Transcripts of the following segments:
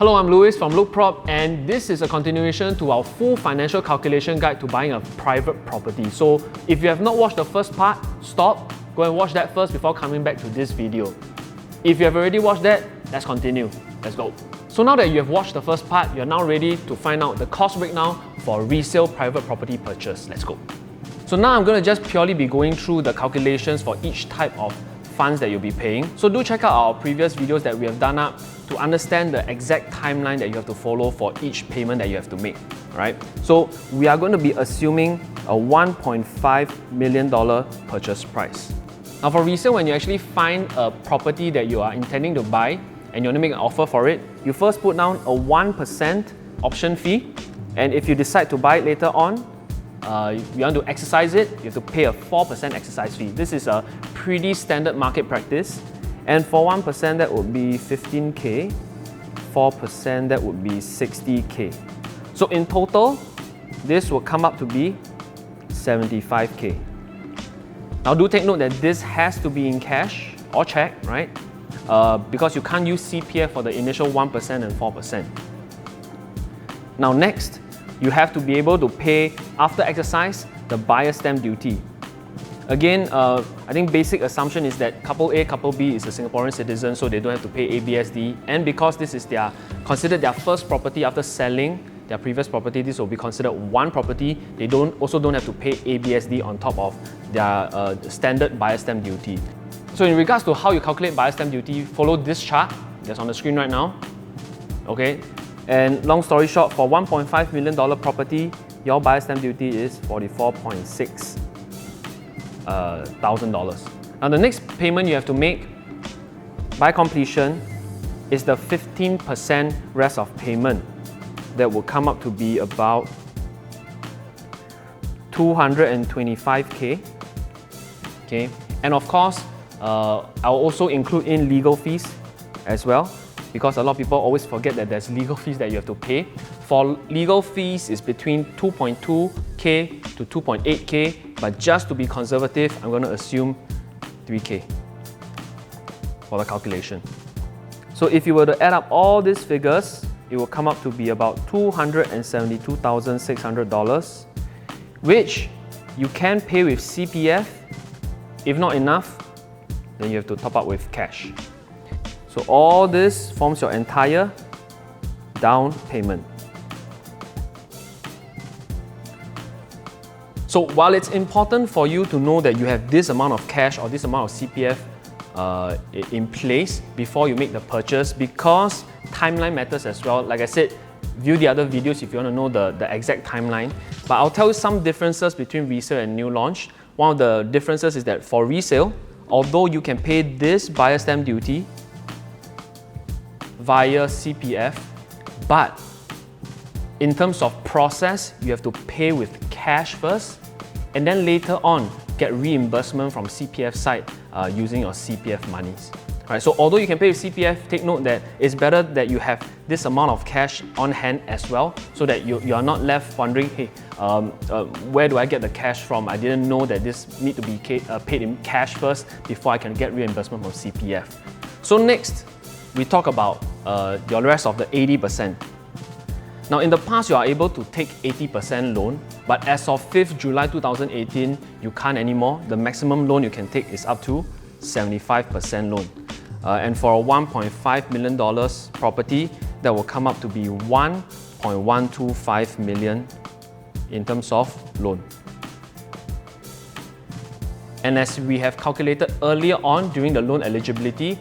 Hello, I'm Louis from LoukProp, and this is a continuation to our full financial calculation guide to buying a private property. So if you have not watched the first part, stop, go and watch that first before coming back to this video. If you have already watched that, let's continue. Let's go. So now that you have watched the first part, you're now ready to find out the cost breakdown for resale private property purchase. Let's go. So now I'm going to just purely be going through the calculations for each type of funds that you'll be paying. So do check out our previous videos that we have done up to understand the exact timeline that you have to follow for each payment that you have to make, right? So we are going to be assuming a $1.5 million purchase price. Now for resale, when you actually find a property that you are intending to buy and you want to make an offer for it, you first put down a 1% option fee, and if you decide to buy it later on, you want to exercise it, you have to pay a 4% exercise fee. This is a pretty standard market practice. And for 1%, that would be 15K, 4% that would be 60K. So in total, this will come up to be 75K. Now do take note that this has to be in cash or check, right? Because you can't use CPF for the initial 1% and 4%. Now next, you have to be able to pay, after exercise, the buyer stamp duty. Again, I think basic assumption is that couple A, couple B is a Singaporean citizen, so they don't have to pay ABSD. And because this is considered their first property after selling their previous property, this will be considered one property. They also don't have to pay ABSD on top of their standard buyer stamp duty. So in regards to how you calculate buyer stamp duty, follow this chart that's on the screen right now. Okay, and long story short, for $1.5 million property, your buyer stamp duty is $44.6 thousand. Now the next payment you have to make by completion is the 15% rest of payment. That will come up to be about 225K. Okay, and of course, I'll also include in legal fees as well, because a lot of people always forget that there's legal fees that you have to pay. For legal fees, it's between 2.2K to 2.8K, but just to be conservative, I'm going to assume 3K for the calculation. So if you were to add up all these figures, it will come up to be about $272,600, which you can pay with CPF. If not enough, then you have to top up with cash. So all this forms your entire down payment. So while it's important for you to know that you have this amount of cash or this amount of CPF in place before you make the purchase, because timeline matters as well. Like I said, view the other videos if you want to know the exact timeline. But I'll tell you some differences between resale and new launch. One of the differences is that for resale, although you can pay this buyer stamp duty via CPF, but in terms of process, you have to pay with cash first, and then later on get reimbursement from CPF side using your CPF monies. Right, so although you can pay with CPF, take note that it's better that you have this amount of cash on hand as well, so that you are not left wondering, hey, where do I get the cash from? I didn't know that this need to be paid in cash first before I can get reimbursement from CPF. So next, we talk about your rest of the 80%. Now in the past, you are able to take 80% loan, but as of 5th July 2018, you can't anymore. The maximum loan you can take is up to 75% loan. And for a $1.5 million property, that will come up to be $1.125 million in terms of loan. And as we have calculated earlier on during the loan eligibility,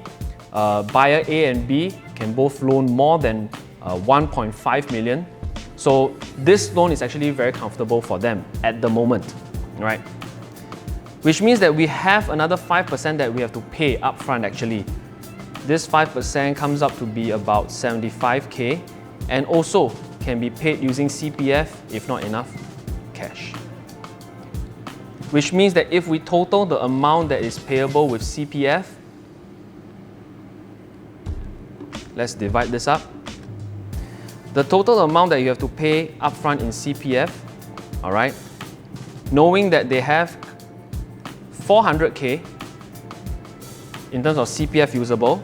buyer A and B can both loan more than 1.5 million. So this loan is actually very comfortable for them at the moment, right? Which means that we have another 5% that we have to pay upfront actually. This 5% comes up to be about 75K, and also can be paid using CPF, if not enough, cash. Which means that if we total the amount that is payable with CPF, let's divide this up. The total amount that you have to pay upfront in CPF, all right, knowing that they have 400K in terms of CPF usable,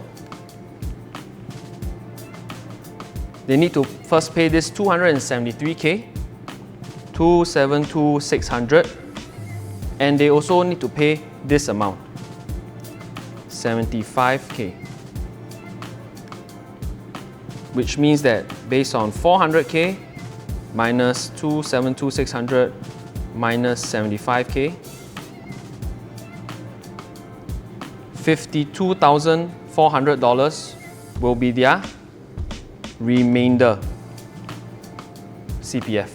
they need to first pay this 273K, 272,600, and they also need to pay this amount, 75K. Which means that based on 400K minus 272,600 minus 75K, $52,400 will be their remainder CPF.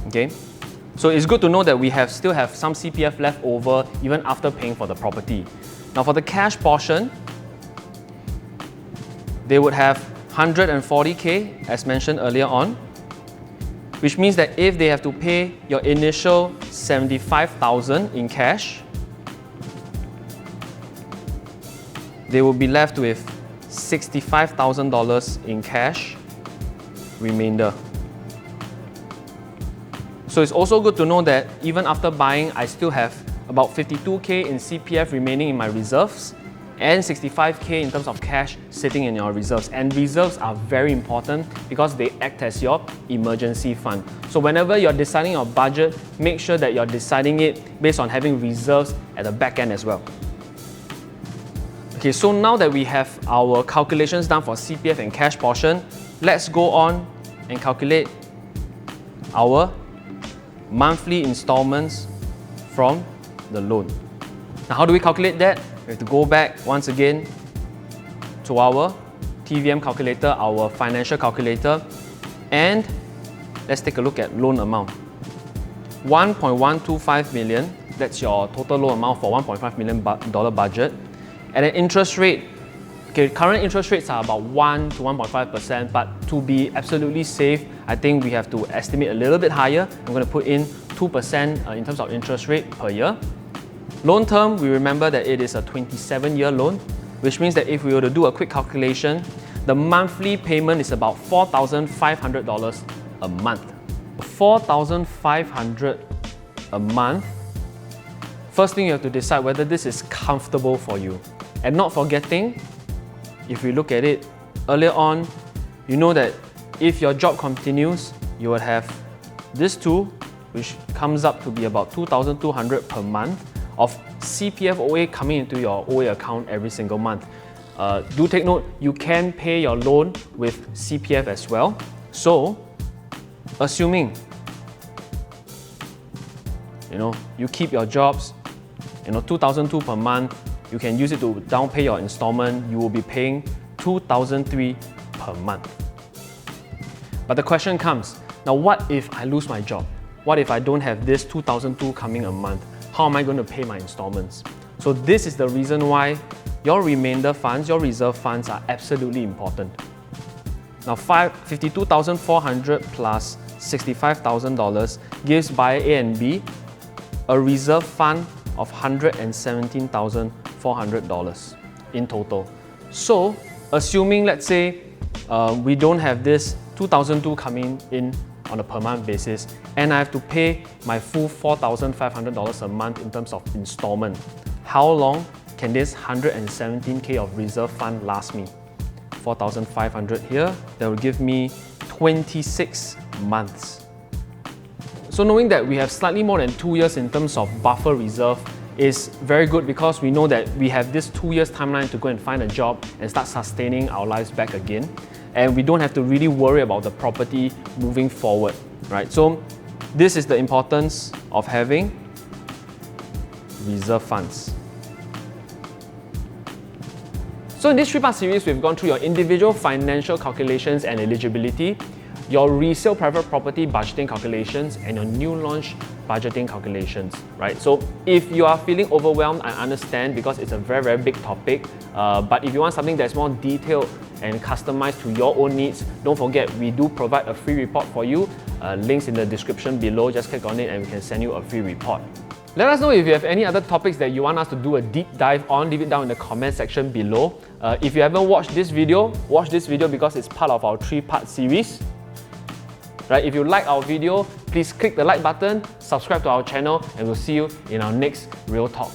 Okay, so it's good to know that we still have some CPF left over even after paying for the property. Now for the cash portion, they would have 140K as mentioned earlier on, which means that if they have to pay your initial 75,000 in cash, they will be left with $65,000 in cash remainder. So it's also good to know that even after buying, I still have about 52K in CPF remaining in my reserves and 65K in terms of cash sitting in your reserves. And reserves are very important because they act as your emergency fund. So whenever you're deciding your budget, make sure that you're deciding it based on having reserves at the back end as well. Okay, so now that we have our calculations done for CPF and cash portion, let's go on and calculate our monthly installments from the loan. Now, how do we calculate that? We have to go back once again to our TVM calculator, our financial calculator, and let's take a look at loan amount. 1.125 million, that's your total loan amount for $1.5 million budget. And an interest rate, okay, current interest rates are about 1 to 1.5%, but to be absolutely safe, I think we have to estimate a little bit higher. I'm going to put in 2% in terms of interest rate per year. Loan term, we remember that it is a 27-year loan, which means that if we were to do a quick calculation, the monthly payment is about $4,500 a month. $4,500 a month. First thing you have to decide whether this is comfortable for you. And not forgetting, if we look at it earlier on, you know that if your job continues, you will have this too, which comes up to be about $2,200 per month of CPF OA coming into your OA account every single month. Do take note, you can pay your loan with CPF as well. So, assuming you keep your jobs, $2,200 per month, you can use it to down pay your installment, you will be paying $2,300 per month. But the question comes, now what if I lose my job? What if I don't have this $2,200 coming a month? How am I going to pay my installments? So this is the reason why your remainder funds, your reserve funds are absolutely important. Now $52,400 plus $65,000 gives buyer A and B a reserve fund of $117,400 in total. So, assuming let's say we don't have this $2,200 coming in on a per month basis, and I have to pay my full $4,500 a month in terms of installment, how long can this 117K of reserve fund last me? 4,500 here, that will give me 26 months. So knowing that we have slightly more than 2 years in terms of buffer reserve is very good because we know that we have this 2 years timeline to go and find a job and start sustaining our lives back again. And we don't have to really worry about the property moving forward, right? So this is the importance of having reserve funds. So in this 3-part series, we've gone through your individual financial calculations and eligibility, your resale private property budgeting calculations, and your new launch budgeting calculations, right? So if you are feeling overwhelmed, I understand because it's a very, very big topic. But if you want something that's more detailed and customized to your own needs, don't forget we do provide a free report for you. Links in the description below, just click on it and we can send you a free report. Let us know if you have any other topics that you want us to do a deep dive on. Leave it down in the comment section below. If you haven't watched this video, watch this video because it's part of our 3-part series. Right? If you like our video, please click the like button, subscribe to our channel, and we'll see you in our next Real Talk.